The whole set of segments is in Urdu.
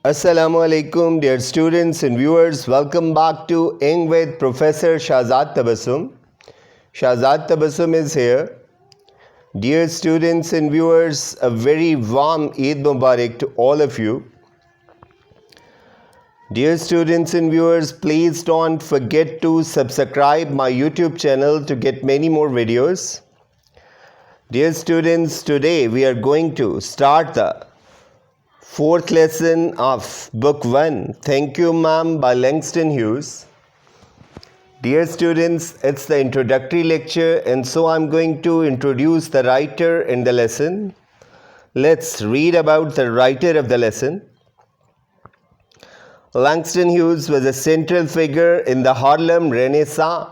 Assalamu alaikum, dear students and viewers. Welcome back to Ing with Professor Shahzad Tabassum. Shahzad Tabassum is here. Dear students and viewers, a very warm Eid Mubarak to all of you. Dear students and viewers, please don't forget to subscribe my YouTube channel to get many more videos. Dear students, today we are going to start the fourth lesson of Book 1, Thank You Ma'am by Langston Hughes. Dear students, it's the introductory lecture and so I'm going to introduce the writer in the lesson. Let's read about the writer of the lesson. Langston Hughes was a central figure in the Harlem Renaissance.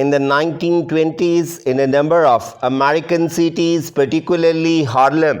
in the 1920s in a number of American cities, particularly Harlem.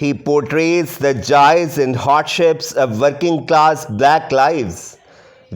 He portrays the joys and hardships of working class black lives.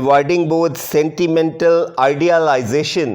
Avoiding both sentimental idealization,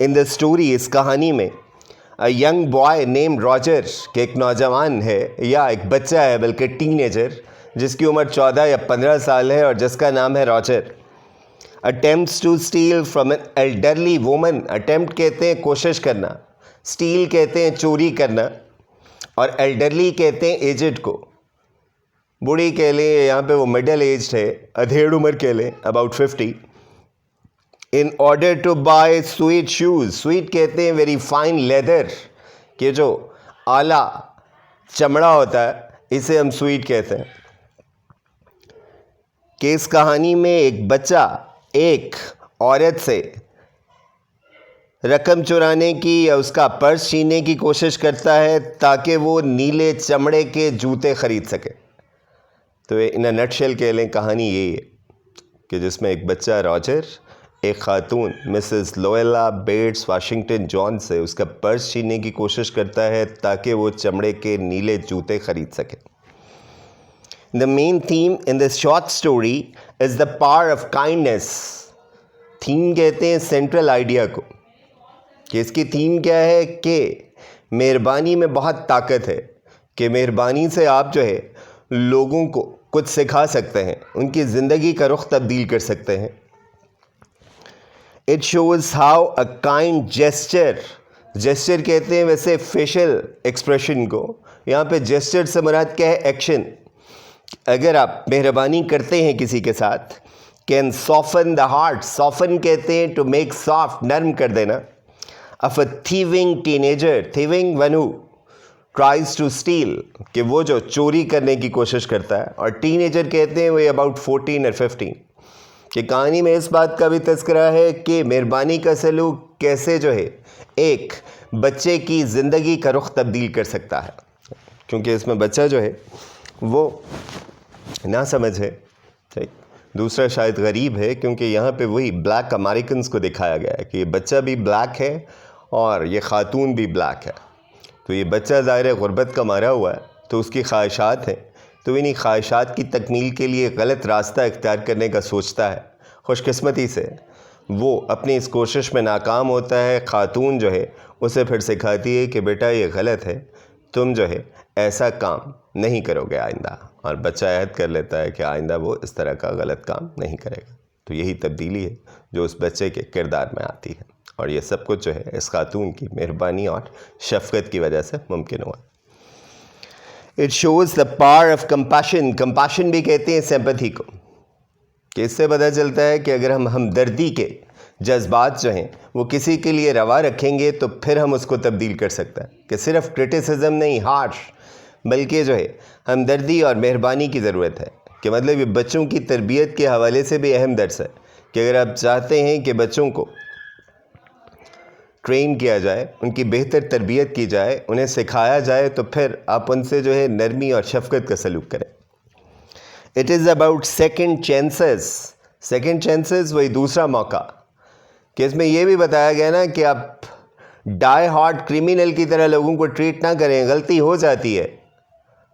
in the story, اس کہانی میں a young boy name Roger, کہ ایک نوجوان ہے یا ایک بچہ ہے بلکہ ٹین ایجر، جس کی عمر 14 یا 15 سال ہے اور جس کا نام ہے Roger, attempts to steal from an elderly woman. attempt کہتے ہیں کوشش کرنا، steal کہتے ہیں چوری کرنا، اور elderly کہتے ہیں ایجڈ کو، بوڑھی کہہ لیں، یہاں پہ وہ مڈل ایجڈ ہے، ادھیڑ عمر کہہ لیں، about 50. in order to buy sweet shoes. sweet کہتے ہیں ویری فائن لیدر، کہ جو اعلیٰ چمڑا ہوتا ہے اسے ہم سویٹ کہتے ہیں. کہ اس کہانی میں ایک بچہ ایک عورت سے رقم چرانے کی یا اس کا پرس چھیننے کی کوشش کرتا ہے تاکہ وہ نیلے چمڑے کے جوتے خرید سکے. تو ان نٹ شیل کہہ لیں کہانی یہی ہے کہ جس میں ایک بچہ راجر ایک خاتون مسز لویلا بیٹس واشنگٹن جان سے اس کا پرس چھیننے کی کوشش کرتا ہے تاکہ وہ چمڑے کے نیلے جوتے خرید سکے. The main theme in this short story is the power of kindness. Theme کہتے ہیں سینٹرل آئیڈیا کو، کہ اس کی تھیم کیا ہے کہ مہربانی میں بہت طاقت ہے، کہ مہربانی سے آپ جو ہے لوگوں کو کچھ سکھا سکتے ہیں، ان کی زندگی کا رخ تبدیل کر سکتے ہیں. It shows how a kind gesture، gesture کہتے ہیں ویسے فیشل ایکسپریشن کو، یہاں پہ جیسچر سے مراد کیا ہے؟ ایکشن. اگر آپ مہربانی کرتے ہیں کسی کے ساتھ، کین سافن دا ہارٹ، سافن کہتے ہیں ٹو میک سافٹ، نرم کر دینا، of a thieving teenager, thieving one who tries to steal, کہ وہ جو چوری کرنے کی کوشش کرتا ہے، اور ٹین ایجر کہتے ہیں وہ اباؤٹ 14 اور 15. کہ کہانی میں اس بات کا بھی تذکرہ ہے کہ مہربانی کا سلوک کیسے جو ہے ایک بچے کی زندگی کا رخ تبدیل کر سکتا ہے، کیونکہ اس میں بچہ جو ہے وہ نہ سمجھ ہے. دوسرا شاید غریب ہے، کیونکہ یہاں پہ وہی بلیک امریکنز کو دکھایا گیا ہے کہ یہ بچہ بھی بلیک ہے اور یہ خاتون بھی بلیک ہے. تو یہ بچہ ظاہر غربت کا مارا ہوا ہے، تو اس کی خواہشات ہیں، تو انہیں خواہشات کی تکمیل کے لیے غلط راستہ اختیار کرنے کا سوچتا ہے. خوش قسمتی سے وہ اپنی اس کوشش میں ناکام ہوتا ہے. خاتون جو ہے اسے پھر سکھاتی ہے کہ بیٹا یہ غلط ہے، تم جو ہے ایسا کام نہیں کرو گے آئندہ، اور بچہ عہد کر لیتا ہے کہ آئندہ وہ اس طرح کا غلط کام نہیں کرے گا. تو یہی تبدیلی ہے جو اس بچے کے کردار میں آتی ہے، اور یہ سب کچھ جو ہے اس خاتون کی مہربانی اور شفقت کی وجہ سے ممکن ہوا. It shows the power of compassion. Compassion بھی کہتے ہیں سمپتھی کو، کہ اس سے پتہ چلتا ہے کہ اگر ہم ہمدردی کے جذبات جو ہیں وہ کسی کے لیے روا رکھیں گے تو پھر ہم اس کو تبدیل کر سکتے ہیں. کہ صرف کرٹیسزم نہیں، ہارش، بلکہ جو ہے ہمدردی اور مہربانی کی ضرورت ہے. کہ مطلب یہ بچوں کی تربیت کے حوالے سے بھی اہم درس ہے، کہ اگر آپ چاہتے ہیں کہ بچوں کو ٹرین کیا جائے، ان کی بہتر تربیت کی جائے، انہیں سکھایا جائے، تو پھر آپ ان سے جو ہے نرمی اور شفقت کا سلوک کریں. It is about second chances. Second chances وہی دوسرا موقع، کہ اس میں یہ بھی بتایا گیا نا کہ آپ ڈائی ہارڈ کرمینل کی طرح لوگوں کو ٹریٹ نہ کریں. غلطی ہو جاتی ہے،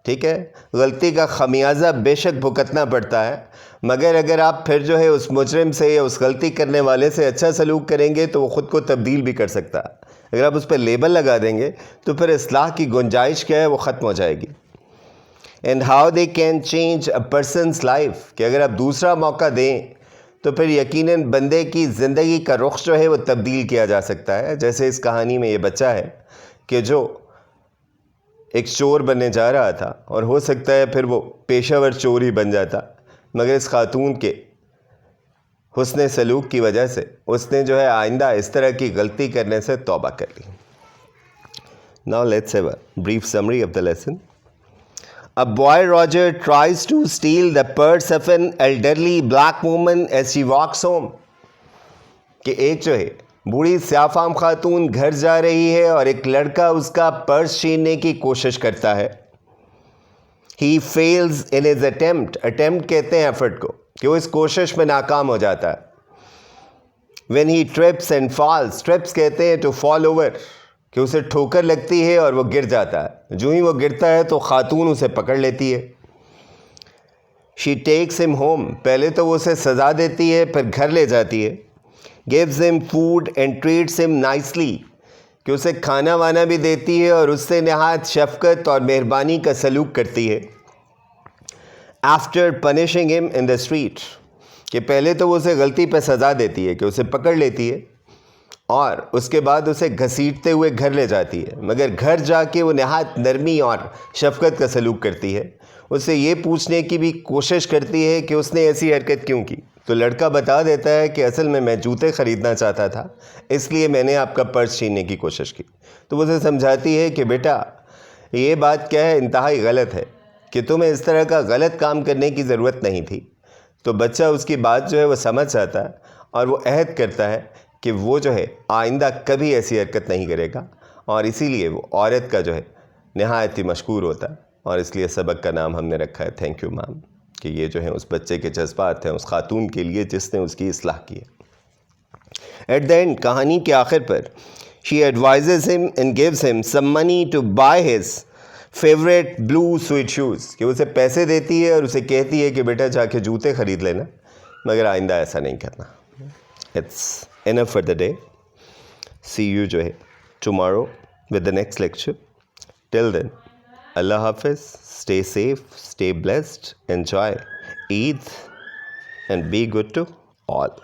ٹھیک ہے، غلطی کا خمیازہ بے شک بھگتنا پڑتا ہے، مگر اگر آپ پھر جو ہے اس مجرم سے یا اس غلطی کرنے والے سے اچھا سلوک کریں گے تو وہ خود کو تبدیل بھی کر سکتا ہے. اگر آپ اس پہ لیبل لگا دیں گے تو پھر اصلاح کی گنجائش کیا ہے وہ ختم ہو جائے گی. And how they can change a person's life, کہ اگر آپ دوسرا موقع دیں تو پھر یقیناً بندے کی زندگی کا رخ جو ہے وہ تبدیل کیا جا سکتا ہے. جیسے اس کہانی میں یہ بچہ ہے کہ جو ایک چور بننے جا رہا تھا، اور ہو سکتا ہے پھر وہ پیشہ ور چور ہی بن جاتا، مگر اس خاتون کے حسن سلوک کی وجہ سے اس نے جو ہے آئندہ اس طرح کی غلطی کرنے سے توبہ کر لی. Now let's have a brief summary of the lesson. A boy Roger tries to steal the purse of an elderly black woman as she walks home. کہ ایک جو ہے بوڑھی سیاہ فام خاتون گھر جا رہی ہے اور ایک لڑکا اس کا پرس چھیننے کی کوشش کرتا ہے. He fails in his attempt. Attempt کہتے ہیں ایفرٹ کو، کہ وہ اس کوشش میں ناکام ہو جاتا ہے. When he trips and falls. Trips کہتے ہیں to fall over، کہ اسے ٹھوکر لگتی ہے اور وہ گر جاتا ہے. جو ہی وہ گرتا ہے تو خاتون اسے پکڑ لیتی ہے. She takes him home. پہلے تو وہ اسے سزا دیتی ہے، پھر گھر لے جاتی ہے. gives him food and treats him nicely, کہ اسے کھانا وانا بھی دیتی ہے اور اس سے نہایت شفقت اور مہربانی کا سلوک کرتی ہے. After punishing him in the street, کہ پہلے تو وہ اسے غلطی پہ سزا دیتی ہے کہ اسے پکڑ لیتی ہے اور اس کے بعد اسے گھسیٹتے ہوئے گھر لے جاتی ہے, مگر گھر جا کے وہ نہایت نرمی اور شفقت کا سلوک کرتی ہے. اس سے یہ پوچھنے کی بھی کوشش کرتی ہے کہ اس نے ایسی حرکت کیوں کی. تو لڑکا بتا دیتا ہے کہ اصل میں جوتے خریدنا چاہتا تھا, اس لیے میں نے آپ کا پرس چھیننے کی کوشش کی. تو وہ اسے سمجھاتی ہے کہ بیٹا یہ بات کیا ہے, انتہائی غلط ہے, کہ تمہیں اس طرح کا غلط کام کرنے کی ضرورت نہیں تھی. تو بچہ اس کی بات جو ہے وہ سمجھ جاتا ہے اور وہ عہد کرتا ہے کہ وہ جو ہے آئندہ کبھی ایسی حرکت نہیں کرے گا, اور اسی لیے وہ عورت کا جو ہے نہایت ہی مشکور ہوتا ہے, اور اس لیے سبق کا نام ہم نے رکھا ہے تھینک یو میم, کہ یہ جو ہے اس بچے کے جذبات ہیں اس خاتون کے لیے جس نے اس کی اصلاح کی ہے. ایٹ دا اینڈ, کہانی کے آخر پر, she advises him and gives him some money to buy his favourite blue suede shoes, کہ اسے پیسے دیتی ہے اور اسے کہتی ہے کہ بیٹا جا کے جوتے خرید لینا, مگر آئندہ ایسا نہیں کرنا. It's enough for the day. See you جو ہے tomorrow with the next lecture. Till then, Allah حافظ. Stay safe, stay blessed, enjoy Eid, and be good to all.